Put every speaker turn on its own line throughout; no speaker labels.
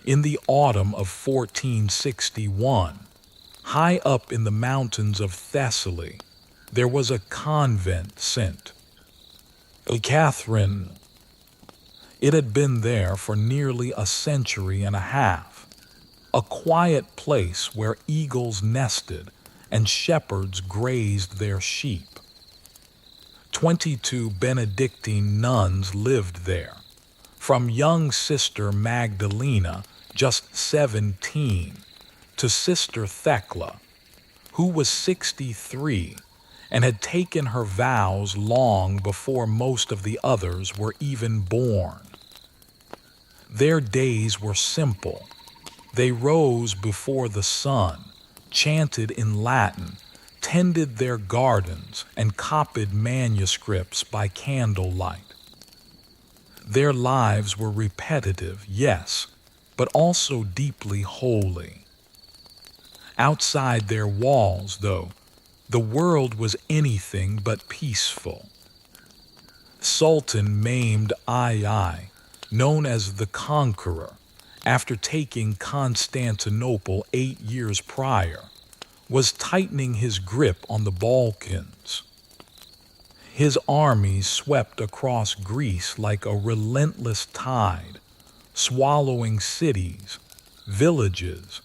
In the autumn of 1461, high up in the mountains of Thessaly, there was a convent sent. Catherine. It had been there for nearly a century and a half, a quiet place where eagles nested and shepherds grazed their sheep. 22 Benedictine nuns lived there, from young Sister Magdalena, just 17, to Sister Thecla, who was 63 and had taken her vows long before most of the others were even born. Their days were simple. They rose before the sun, chanted in Latin, tended their gardens, and copied manuscripts by candlelight. Their lives were repetitive, yes, but also deeply holy. Outside their walls, though, the world was anything but peaceful. Sultan maimed II, known as the Conqueror, after taking Constantinople 8 years prior, was tightening his grip on the Balkans. His armies swept across Greece like a relentless tide, swallowing cities, villages,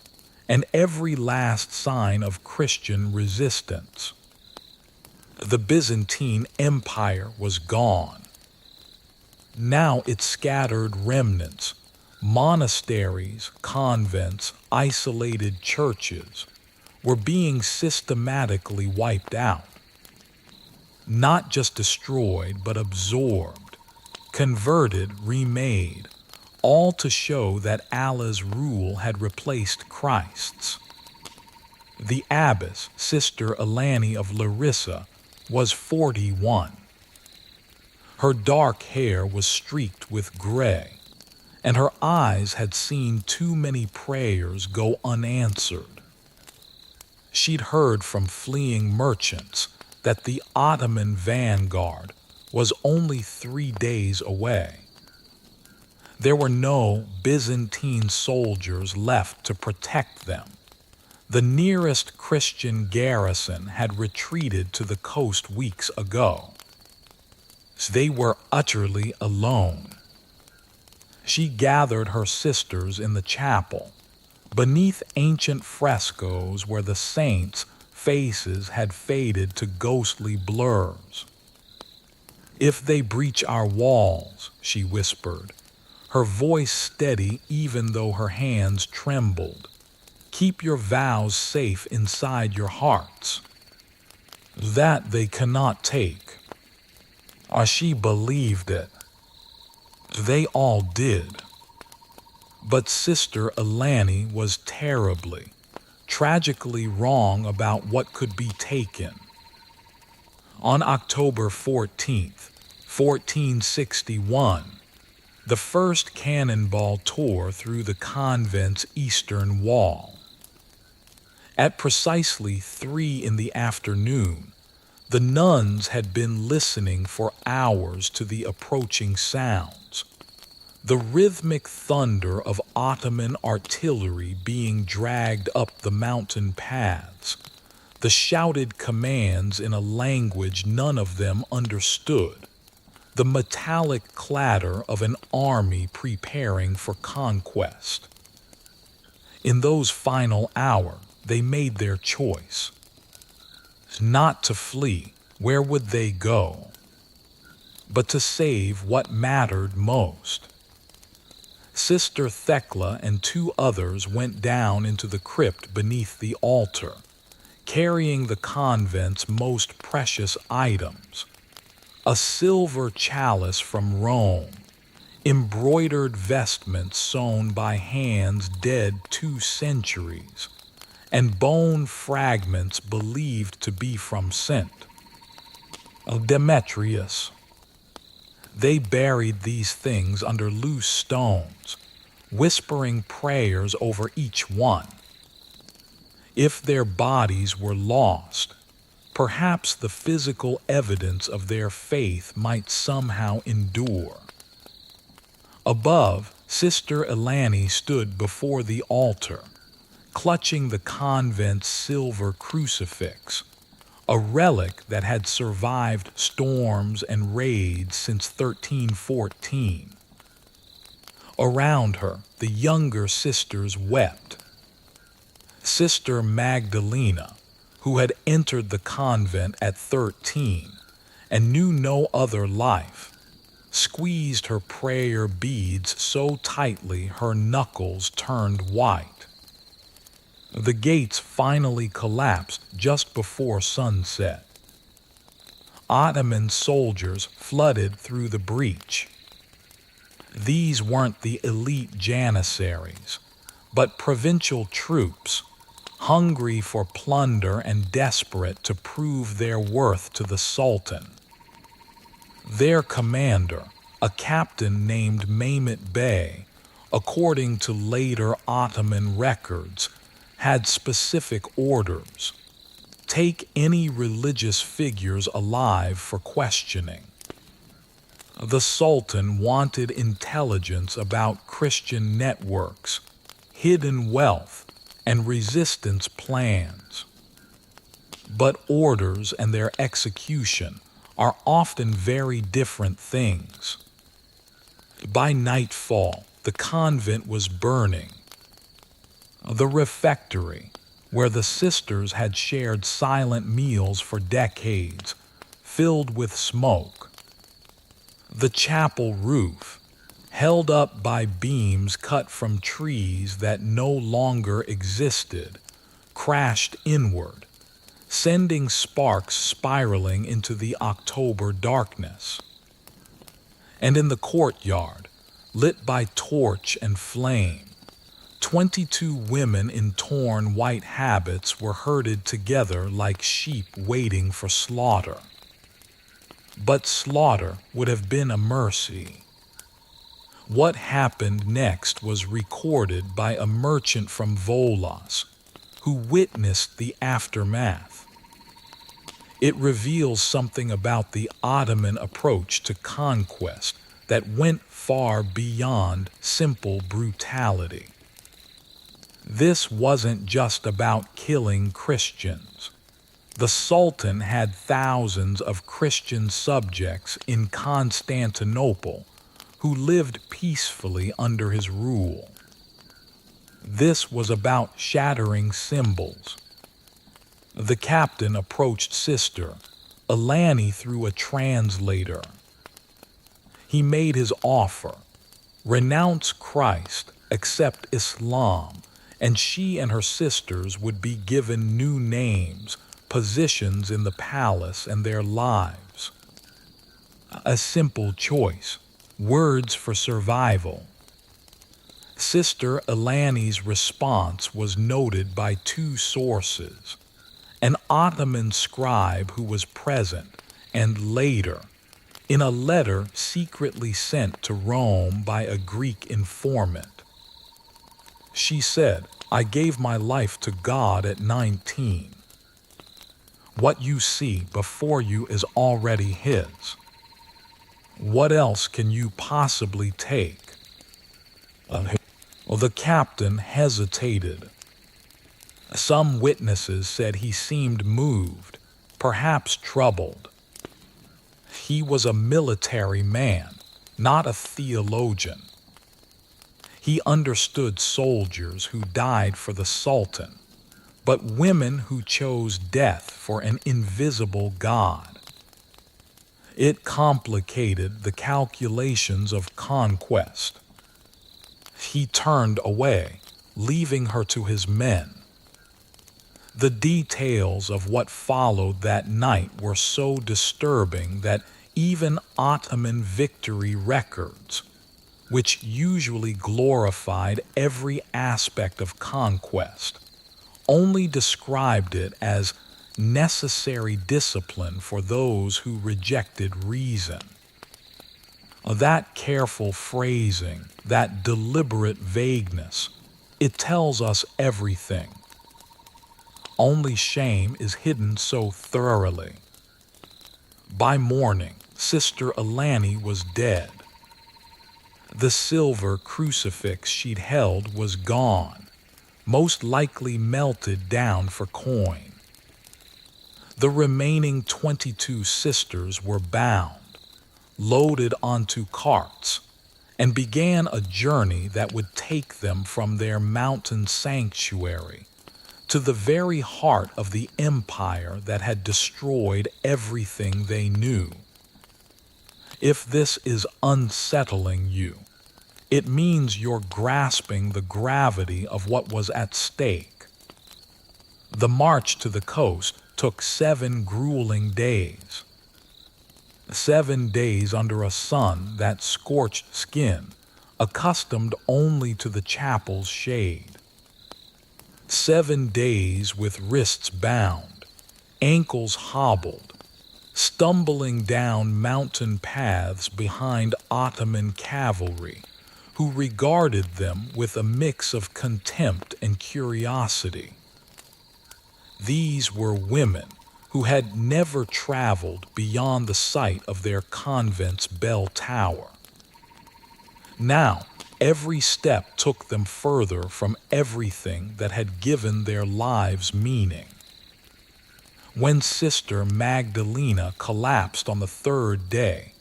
and every last sign of Christian resistance. The Byzantine Empire was gone. Now its scattered remnants, monasteries, convents, isolated churches, were being systematically wiped out. Not just destroyed, but absorbed, converted, remade, all to show that Allah's rule had replaced Christ's. The abbess, Sister Alani of Larissa, was 41. Her dark hair was streaked with gray, and her eyes had seen too many prayers go unanswered. She'd heard from fleeing merchants that the Ottoman vanguard was only 3 days away. There were no Byzantine soldiers left to protect them. The nearest Christian garrison had retreated to the coast weeks ago. They were utterly alone. She gathered her sisters in the chapel, beneath ancient frescoes where the saints' faces had faded to ghostly blurs. "If they breach our walls," she whispered, her voice steady even though her hands trembled, "keep your vows safe inside your hearts. That they cannot take." She believed it. They all did. But Sister Alani was terribly, tragically wrong about what could be taken. On October 14th, 1461, the first cannonball tore through the convent's eastern wall. At precisely 3 in the afternoon, the nuns had been listening for hours to the approaching sounds, the rhythmic thunder of Ottoman artillery being dragged up the mountain paths, the shouted commands in a language none of them understood, the metallic clatter of an army preparing for conquest. In those final hours, they made their choice. Not to flee, where would they go? But to save what mattered most. Sister Thecla and 2 others went down into the crypt beneath the altar, carrying the convent's most precious items: a silver chalice from Rome, embroidered vestments sewn by hands dead 2 centuries, and bone fragments believed to be from St. Demetrius. They buried these things under loose stones, whispering prayers over each one. If their bodies were lost, perhaps the physical evidence of their faith might somehow endure. Above, Sister Elani stood before the altar, clutching the convent's silver crucifix, a relic that had survived storms and raids since 1314. Around her, the younger sisters wept. Sister Magdalena, who had entered the convent at 13 and knew no other life, squeezed her prayer beads so tightly her knuckles turned white. The gates finally collapsed just before sunset. Ottoman soldiers flooded through the breach. These weren't the elite janissaries, but provincial troops, hungry for plunder and desperate to prove their worth to the Sultan. Their commander, a captain named Mehmet Bey, according to later Ottoman records, had specific orders: take any religious figures alive for questioning. The Sultan wanted intelligence about Christian networks, hidden wealth, and resistance plans. But orders and their execution are often very different things. By nightfall, the convent was burning. The refectory, where the sisters had shared silent meals for decades, filled with smoke. The chapel roof, held up by beams cut from trees that no longer existed, crashed inward, sending sparks spiraling into the October darkness. And in the courtyard, lit by torch and flame, 22 women in torn white habits were herded together like sheep waiting for slaughter. But slaughter would have been a mercy. What happened next was recorded by a merchant from Volos, who witnessed the aftermath. It reveals something about the Ottoman approach to conquest that went far beyond simple brutality. This wasn't just about killing Christians. The Sultan had thousands of Christian subjects in Constantinople who lived peacefully under his rule. This was about shattering symbols. The captain approached Sister Elani through a translator. He made his offer: renounce Christ, accept Islam, and she and her sisters would be given new names, positions in the palace, and their lives. A simple choice, words for survival. Sister Elani's response was noted by two sources: an Ottoman scribe who was present, and later, in a letter secretly sent to Rome by a Greek informant. She said, "I gave my life to God at 19. What you see before you is already His. What else can you possibly take?" The captain hesitated. Some witnesses said he seemed moved, perhaps troubled. He was a military man, not a theologian. He understood soldiers who died for the Sultan, but women who chose death for an invisible God. It complicated the calculations of conquest. He turned away, leaving her to his men. The details of what followed that night were so disturbing that even Ottoman victory records, which usually glorified every aspect of conquest, only described it as necessary discipline for those who rejected reason. That careful phrasing, that deliberate vagueness, it tells us everything. Only shame is hidden so thoroughly. By morning, Sister Elani was dead. The silver crucifix she'd held was gone, most likely melted down for coin. The remaining 22 sisters were bound, loaded onto carts, and began a journey that would take them from their mountain sanctuary to the very heart of the empire that had destroyed everything they knew. If this is unsettling you, it means you're grasping the gravity of what was at stake. The march to the coast took 7 grueling days. 7 days under a sun that scorched skin, accustomed only to the chapel's shade. 7 days with wrists bound, ankles hobbled, stumbling down mountain paths behind Ottoman cavalry, who regarded them with a mix of contempt and curiosity. These were women who had never traveled beyond the site of their convent's bell tower. Now, every step took them further from everything that had given their lives meaning. When Sister Magdalena collapsed on the 3rd day,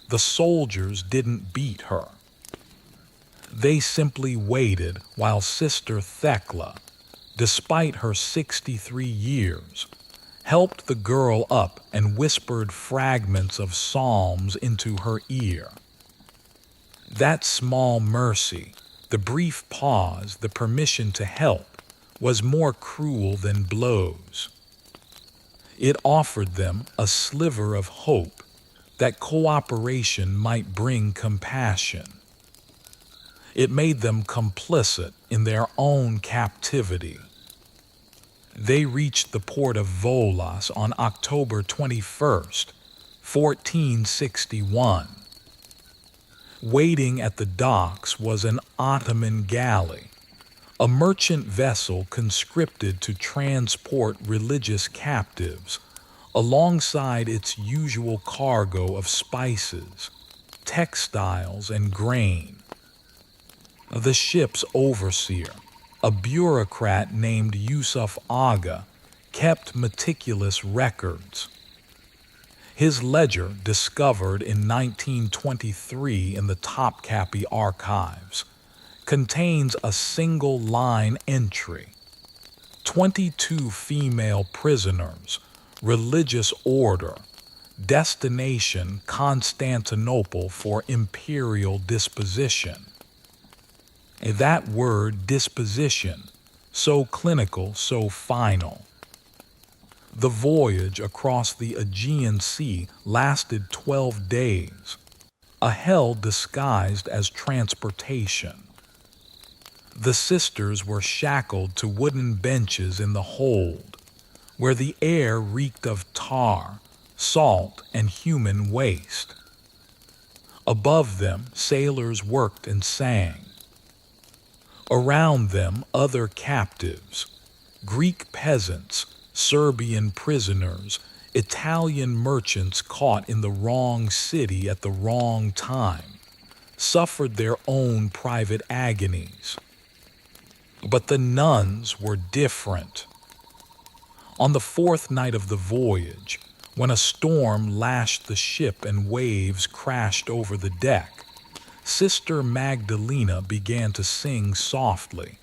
the soldiers didn't beat her. They simply waited while Sister Thecla, despite her 63 years, helped the girl up and whispered fragments of psalms into her ear. That small mercy, the brief pause, the permission to help, was more cruel than blows. It offered them a sliver of hope that cooperation might bring compassion. It made them complicit in their own captivity. They reached the port of Volos on October 21st, 1461. Waiting at the docks was an Ottoman galley, a merchant vessel conscripted to transport religious captives, alongside its usual cargo of spices, textiles, and grain. The ship's overseer, a bureaucrat named Yusuf Aga, kept meticulous records. His ledger, discovered in 1923 in the Topkapi archives, contains a single-line entry: 22 female prisoners, religious order, destination Constantinople for imperial disposition. That word, disposition, so clinical, so final. The voyage across the Aegean Sea lasted 12 days, a hell disguised as transportation. The sisters were shackled to wooden benches in the hold, where the air reeked of tar, salt, and human waste. Above them, sailors worked and sang. Around them, other captives, Greek peasants, Serbian prisoners, Italian merchants caught in the wrong city at the wrong time, suffered their own private agonies. But the nuns were different. On the 4th night of the voyage, when a storm lashed the ship and waves crashed over the deck, Sister Magdalena began to sing softly,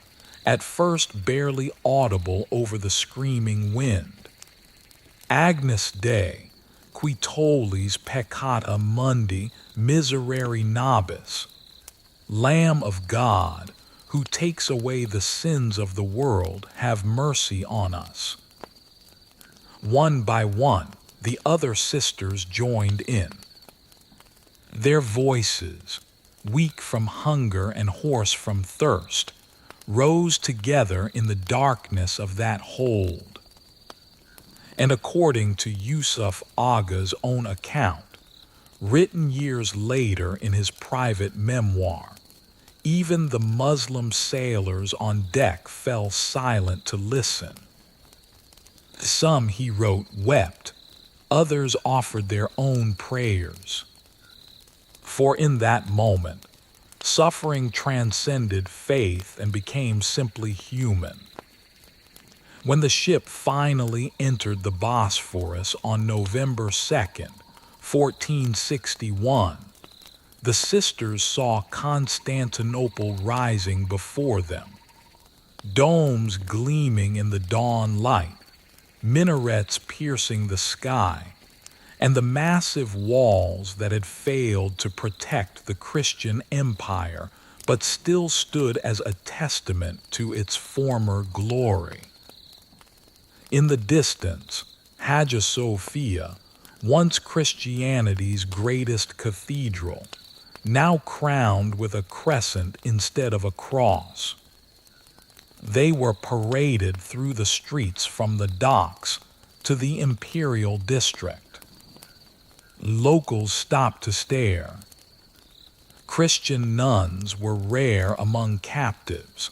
at first barely audible over the screaming wind. Agnus Dei, qui tollis peccata mundi miserere nobis, Lamb of God, who takes away the sins of the world, have mercy on us. One by one, the other sisters joined in. Their voices, weak from hunger and hoarse from thirst, rose together in the darkness of that hold. And according to Yusuf Aga's own account, written years later in his private memoir, even the Muslim sailors on deck fell silent to listen. Some, he wrote, wept, others offered their own prayers. For in that moment, Suffering transcended faith and became simply human. When the ship finally entered the Bosphorus on November 2nd, 1461, the sisters saw Constantinople rising before them, domes gleaming in the dawn light, minarets piercing the sky, and the massive walls that had failed to protect the Christian empire but still stood as a testament to its former glory. In the distance, Hagia Sophia, once Christianity's greatest cathedral, now crowned with a crescent instead of a cross. They were paraded through the streets from the docks to the imperial district. Locals stopped to stare. Christian nuns were rare among captives.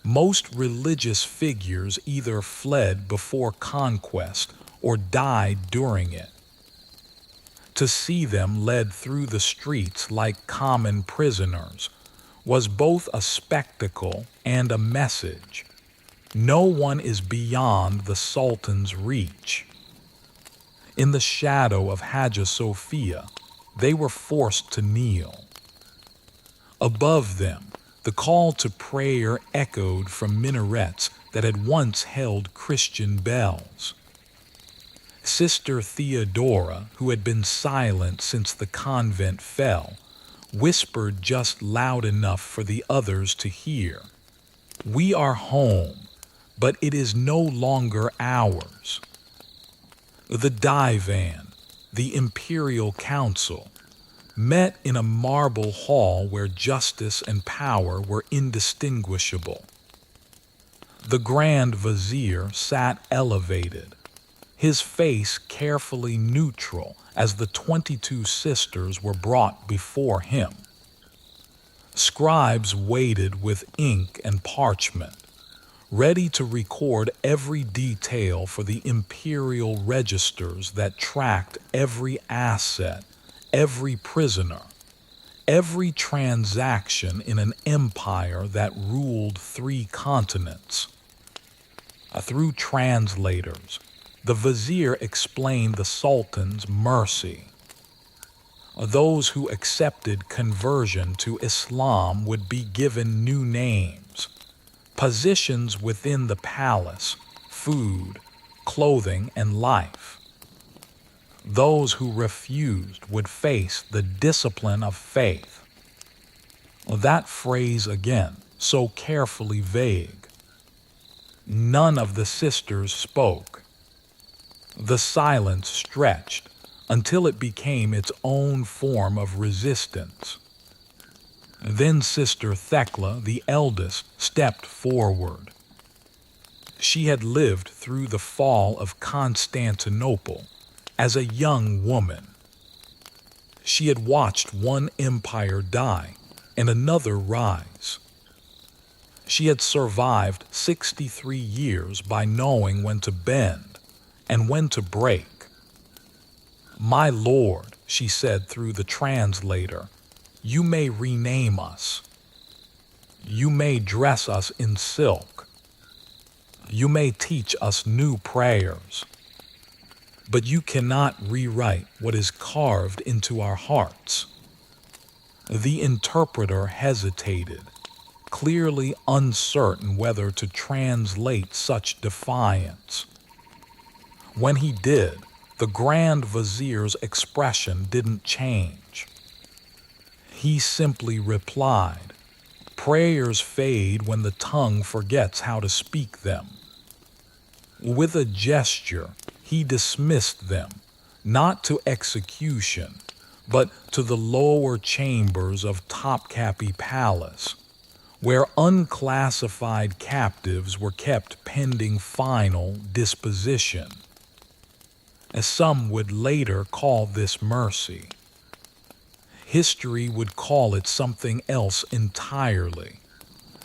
Most religious figures either fled before conquest or died during it. To see them led through the streets like common prisoners was both a spectacle and a message. No one is beyond the Sultan's reach. In the shadow of Hagia Sophia, they were forced to kneel. Above them, the call to prayer echoed from minarets that had once held Christian bells. Sister Theodora, who had been silent since the convent fell, whispered just loud enough for the others to hear. "We are home, but it is no longer ours." The divan, the imperial council, met in a marble hall where justice and power were indistinguishable. The Grand Vizier sat elevated, his face carefully neutral as the 22 sisters were brought before him. Scribes waited with ink and parchment, ready to record every detail for the imperial registers that tracked every asset, every prisoner, every transaction in an empire that ruled 3 continents. Through translators, the vizier explained the Sultan's mercy. Those who accepted conversion to Islam would be given new names, positions within the palace, food, clothing, and life. Those who refused would face the discipline of faith. That phrase again, so carefully vague. None of the sisters spoke. The silence stretched until it became its own form of resistance. Then Sister Thecla, the eldest, stepped forward. She had lived through the fall of Constantinople as a young woman. She had watched one empire die and another rise. She had survived 63 years by knowing when to bend and when to break. "My lord," she said through the translator, "you may rename us. You may dress us in silk. You may teach us new prayers. But you cannot rewrite what is carved into our hearts." The interpreter hesitated, clearly uncertain whether to translate such defiance. When he did, the Grand Vizier's expression didn't change. He simply replied, "Prayers fade when the tongue forgets how to speak them." With a gesture, he dismissed them, not to execution, but to the lower chambers of Topkapi Palace, where unclassified captives were kept pending final disposition. As some would later call this mercy. History would call it something else entirely.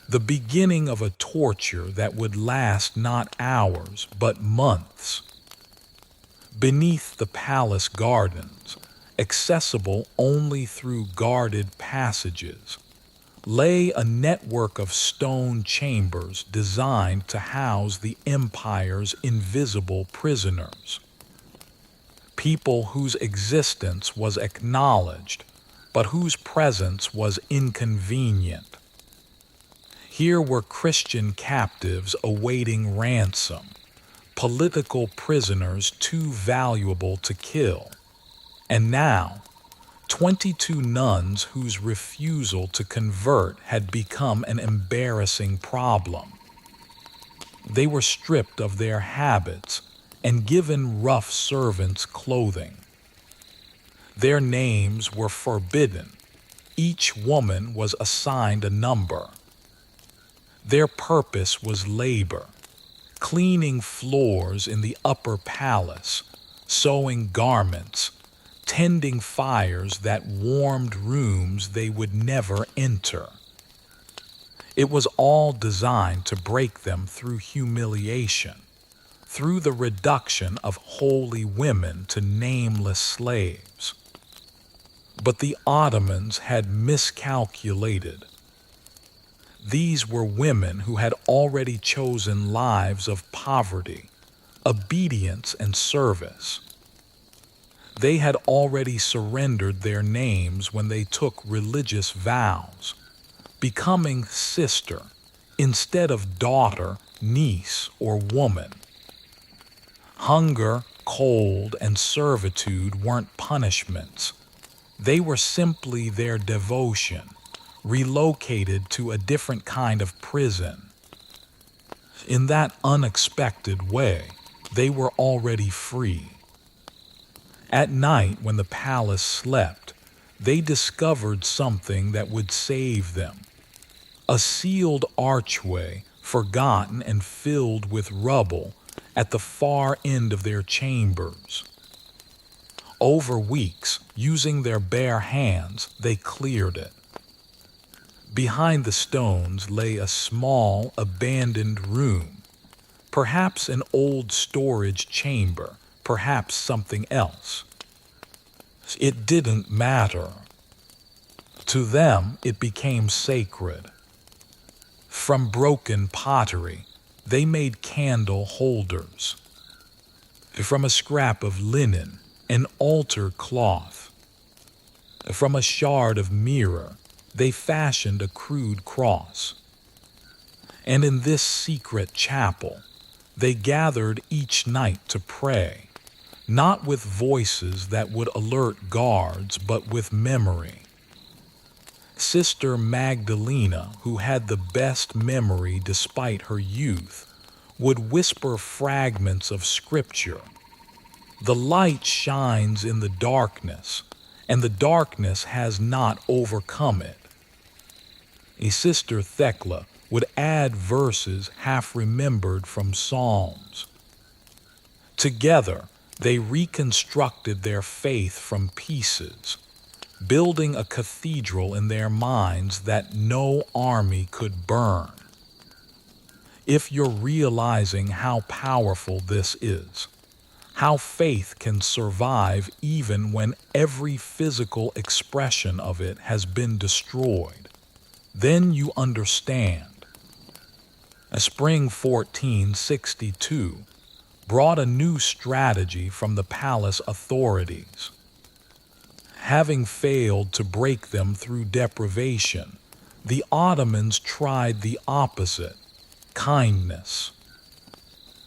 The beginning of a torture that would last not hours, but months. Beneath the palace gardens, accessible only through guarded passages, lay a network of stone chambers designed to house the empire's invisible prisoners, people whose existence was acknowledged, but whose presence was inconvenient. Here were Christian captives awaiting ransom, political prisoners too valuable to kill, and now 22 nuns whose refusal to convert had become an embarrassing problem. They were stripped of their habits and given rough servants' clothing. Their names were forbidden. Each woman was assigned a number. Their purpose was labor, cleaning floors in the upper palace, sewing garments, tending fires that warmed rooms they would never enter. It was all designed to break them through humiliation, through the reduction of holy women to nameless slaves. But the Ottomans had miscalculated. These were women who had already chosen lives of poverty, obedience, and service. They had already surrendered their names when they took religious vows, becoming sister instead of daughter, niece, or woman. Hunger, cold, and servitude weren't punishments. They were simply their devotion, relocated to a different kind of prison. In that unexpected way, they were already free. At night, when the palace slept, they discovered something that would save them. A sealed archway, forgotten and filled with rubble, at the far end of their chambers. Over weeks, using their bare hands, they cleared it. Behind the stones lay a small, abandoned room, perhaps an old storage chamber, perhaps something else. It didn't matter. To them, it became sacred. From broken pottery, they made candle holders. From a scrap of linen, an altar cloth. From a shard of mirror, they fashioned a crude cross. And in this secret chapel, they gathered each night to pray, not with voices that would alert guards, but with memory. Sister Magdalena, who had the best memory despite her youth, would whisper fragments of scripture. The light shines in the darkness, and the darkness has not overcome it. A Sister Thecla would add verses half remembered from Psalms. Together, they reconstructed their faith from pieces, building a cathedral in their minds that no army could burn. If you're realizing how powerful this is, how faith can survive even when every physical expression of it has been destroyed, then you understand. Spring 1462 brought a new strategy from the palace authorities. Having failed to break them through deprivation, the Ottomans tried the opposite: kindness.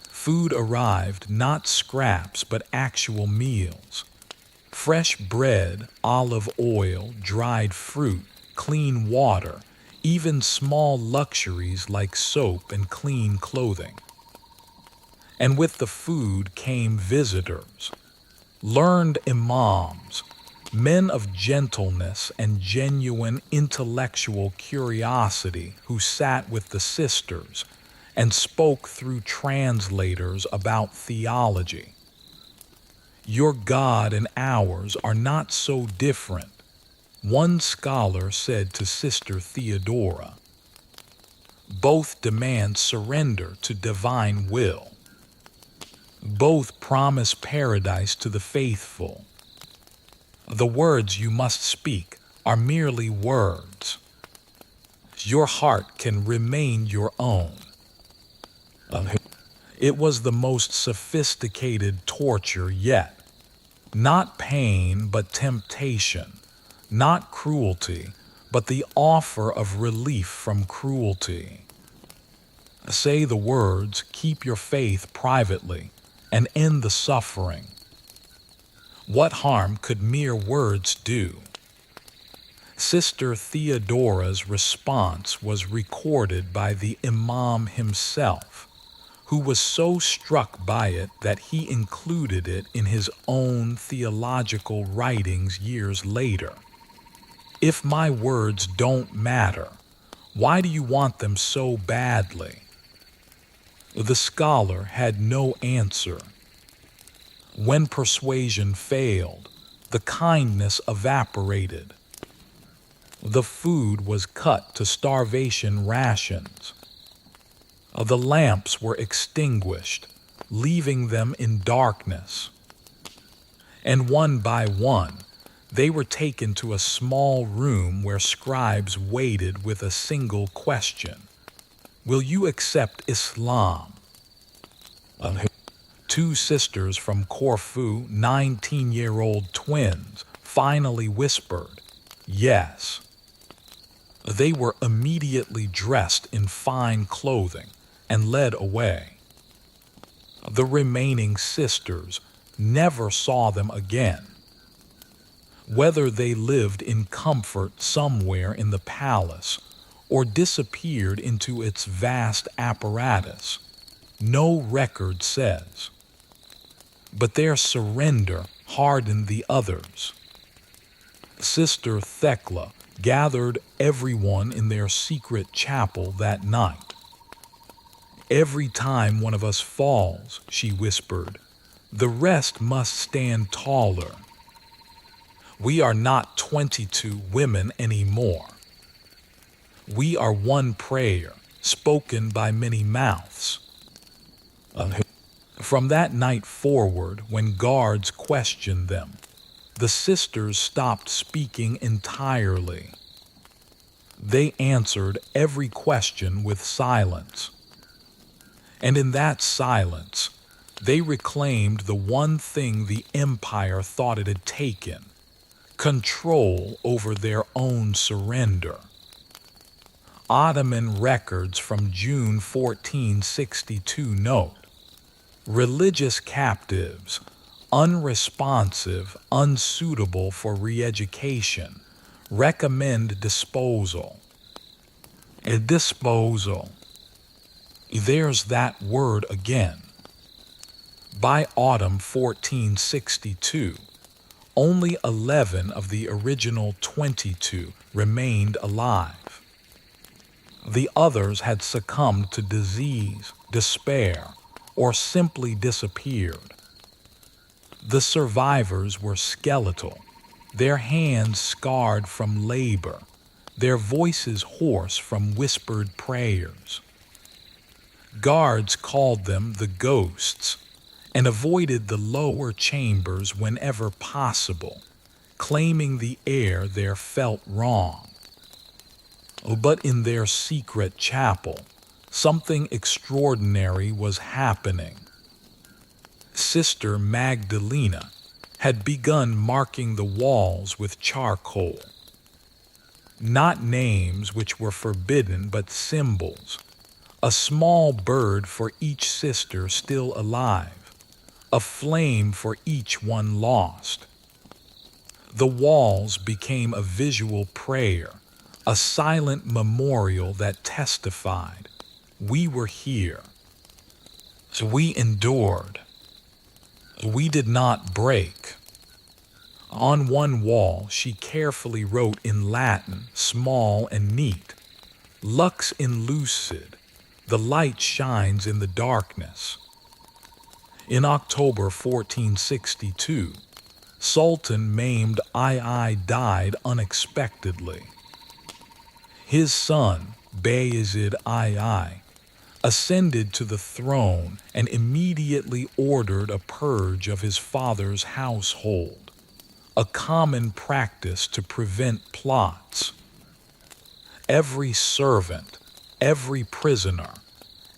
Food arrived, not scraps, but actual meals. Fresh bread, olive oil, dried fruit, clean water, even small luxuries like soap and clean clothing. And with the food came visitors, learned imams, men of gentleness and genuine intellectual curiosity who sat with the sisters and spoke through translators about theology. Your God and ours are not so different, one scholar said to Sister Theodora. Both demand surrender to divine will. Both promise paradise to the faithful. The words you must speak are merely words. your heart can remain your own. It was the most sophisticated torture yet. Not pain, but temptation. Not cruelty, but the offer of relief from cruelty. Say the words, keep your faith privately, and end the suffering. What harm could mere words do? Sister Theodora's response was recorded by the Imam himself, who was so struck by it that he included it in his own theological writings years later. If my words don't matter, why do you want them so badly? The scholar had no answer. When persuasion failed, the kindness evaporated. The food was cut to starvation rations. The lamps were extinguished, leaving them in darkness. And one by one, they were taken to a small room where scribes waited with a single question. Will you accept Islam? Two sisters from Corfu, 19-year-old twins, finally whispered, yes. They were immediately dressed in fine clothing and led away. The remaining sisters never saw them again. Whether they lived in comfort somewhere in the palace or disappeared into its vast apparatus, no record says. But their surrender hardened the others. Sister Thecla gathered everyone in their secret chapel that night. Every time one of us falls, she whispered, the rest must stand taller. We are not 22 women anymore. We are one prayer, spoken by many mouths. From that night forward, when guards questioned them, the sisters stopped speaking entirely. They answered every question with silence. And in that silence, they reclaimed the one thing the empire thought it had taken: control over their own surrender. Ottoman records from June 1462 note, religious captives, unresponsive, unsuitable for re-education, recommend disposal. A disposal. There's that word again. By autumn 1462, only 11 of the original 22 remained alive. The others had succumbed to disease, despair, or simply disappeared. The survivors were skeletal, their hands scarred from labor, their voices hoarse from whispered prayers. Guards called them the ghosts and avoided the lower chambers whenever possible, claiming the air there felt wrong. But in their secret chapel, something extraordinary was happening. Sister Magdalena had begun marking the walls with charcoal. Not names which were forbidden, but symbols. A small bird for each sister still alive, a flame for each one lost. The walls became a visual prayer, a silent memorial that testified, we were here. So we endured. We did not break. On one wall, she carefully wrote in Latin, small and neat, Lux in lucid, the light shines in the darkness. In October 1462, Sultan Mehmed II died unexpectedly. His son, Bayezid II, ascended to the throne and immediately ordered a purge of his father's household, a common practice to prevent plots. Every servant, every prisoner,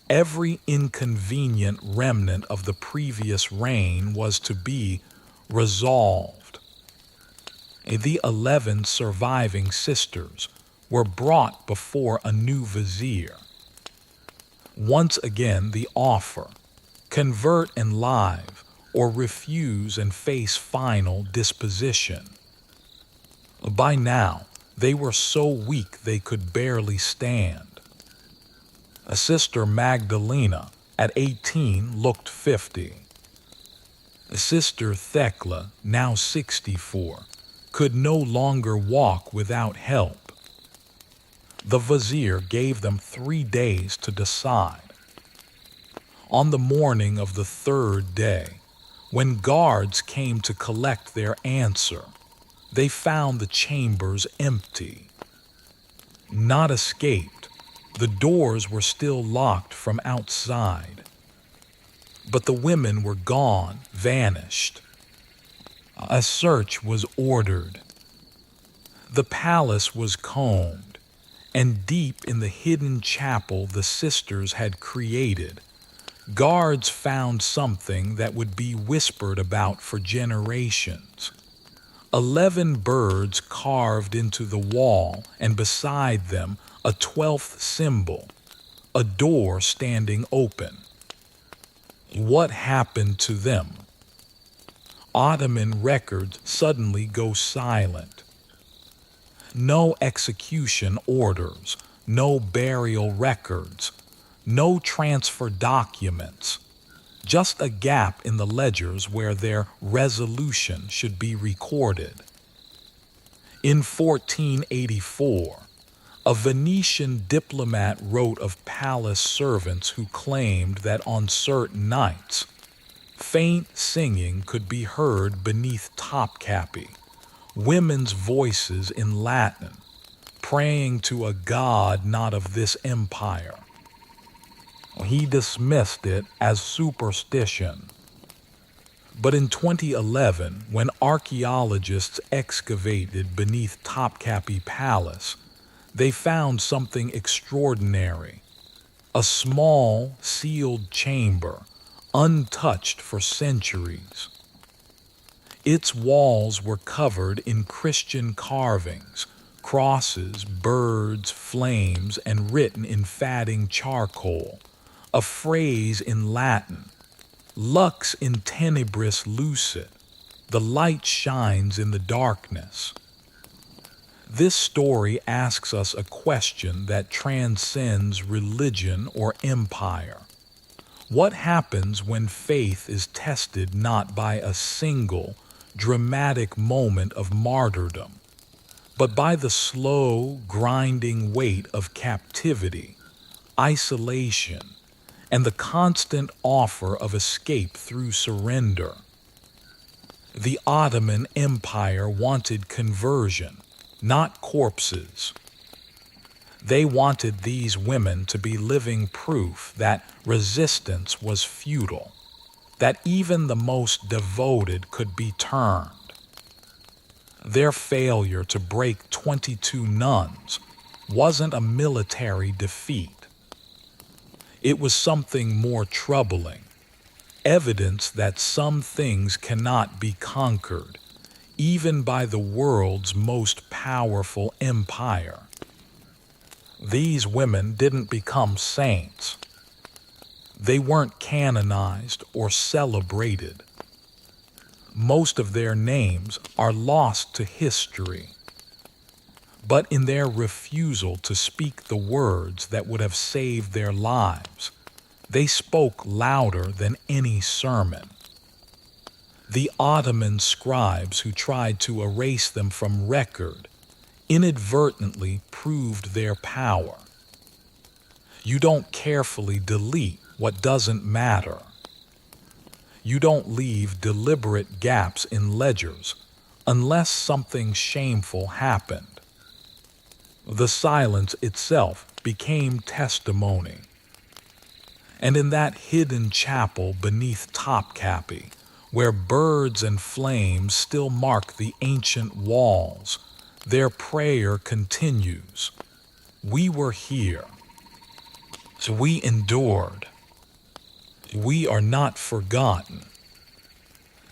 every inconvenient remnant of the previous reign was to be resolved. The 11 surviving sisters were brought before a new vizier. Once again, the offer: convert and live, or refuse and face final disposition. By now, they were so weak they could barely stand. Sister Magdalena, at 18, looked 50. Sister Thecla, now 64, could no longer walk without help. The vizier gave them 3 days to decide. On the morning of the 3rd day, when guards came to collect their answer, they found the chambers empty. Not escaped, the doors were still locked from outside. But the women were gone, vanished. A search was ordered. The palace was combed, and deep in the hidden chapel the sisters had created, guards found something that would be whispered about for generations. 11 birds carved into the wall, and beside them a 12th symbol, a door standing open. What happened to them? Ottoman records suddenly go silent. No execution orders, no burial records, no transfer documents, just a gap in the ledgers where their resolution should be recorded. In 1484, a Venetian diplomat wrote of palace servants who claimed that on certain nights, faint singing could be heard beneath Topkapi, women's voices in Latin, praying to a god not of this empire. He dismissed it as superstition. But in 2011, when archaeologists excavated beneath Topkapi Palace, they found something extraordinary: a small, sealed chamber, untouched for centuries. Its walls were covered in Christian carvings, crosses, birds, flames, and written in fading charcoal, a phrase in Latin: lux in tenebris lucet, the light shines in the darkness. This story asks us a question that transcends religion or empire. What happens when faith is tested not by a single, dramatic moment of martyrdom, but by the slow, grinding weight of captivity, isolation, and the constant offer of escape through surrender? The Ottoman Empire wanted conversion, not corpses. They wanted these women to be living proof that resistance was futile, that even the most devoted could be turned. Their failure to break 22 nuns wasn't a military defeat. It was something more troubling, evidence that some things cannot be conquered, even by the world's most powerful empire. These women didn't become saints. They weren't canonized or celebrated. Most of their names are lost to history. But in their refusal to speak the words that would have saved their lives, they spoke louder than any sermon. The Ottoman scribes who tried to erase them from record inadvertently proved their power. You don't carefully delete what doesn't matter. You don't leave deliberate gaps in ledgers unless something shameful happened. The silence itself became testimony. And in that hidden chapel beneath Topkapi, where birds and flames still mark the ancient walls, their prayer continues. We were here. So we endured. We are not forgotten.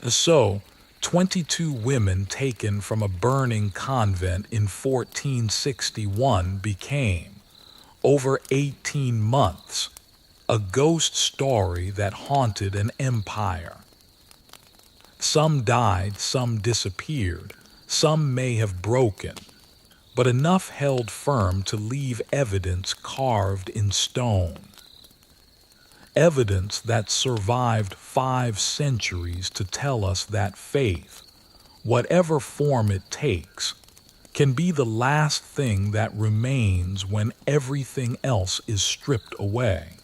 So, 22 women taken from a burning convent in 1461 became, over 18 months, a ghost story that haunted an empire. Some died, some disappeared, some may have broken, but enough held firm to leave evidence carved in stone. Evidence that survived 5 centuries to tell us that faith, whatever form it takes, can be the last thing that remains when everything else is stripped away.